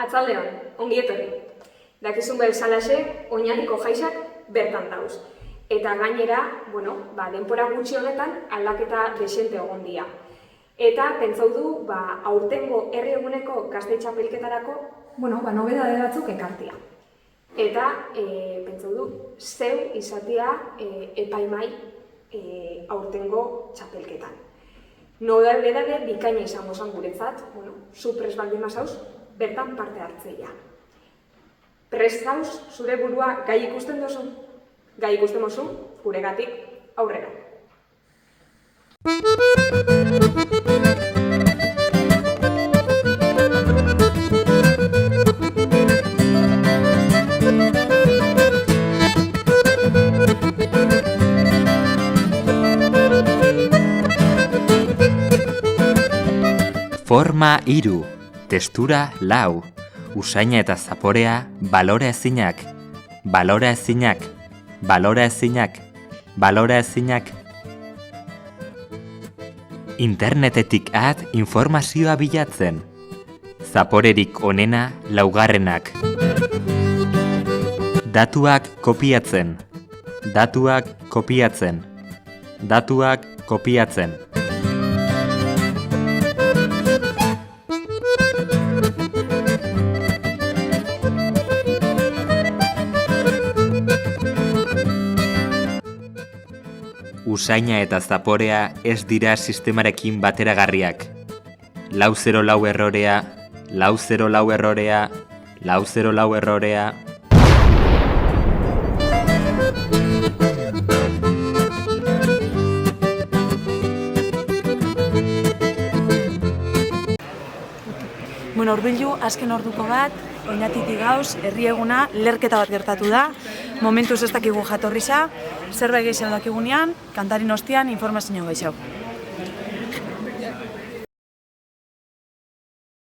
Atzaldeon, ongi etorri. Dakizun bezalaxe, oinarriko jaixak bertan dauz. Eta gainera, denpora gutxi honetan aldaketa desente egon dira. Eta pentsau du, aurtengo herri eguneko gazte txapelketarako, nobedade batzuk ekartia. Eta pentsau du, zeu izatea epaimai aurtengo txapelketan. Nobedade bikaina izango zen guretzat, zu prest baldin bazauz, bertan parte hartzeia. Prest zauz, zure burua gai ikusten dozu? Gai ikusten dozu, guregatik aurrera. Forma 3, testura 4, usaina eta zaporea balora ezinak, balora ezinak, balora ezinak, balora ezinak. Internetetik at informazioa bilatzen. Zaporerik onena 4. Datuak kopiatzen. Datuak kopiatzen. Datuak kopiatzen. Usaina eta zaporea ez dira sistemarekin bateragarriak. 404 errorea, 404 errorea, 404 errorea. Urbildu, azken orduko bat, Oñatitik gauz, herri eguna, lerketa bat gertatu da. Momentuz ez dakigu jatorriza, zerbait gehiago dakigunean, kantarin ostian informazio gehiago.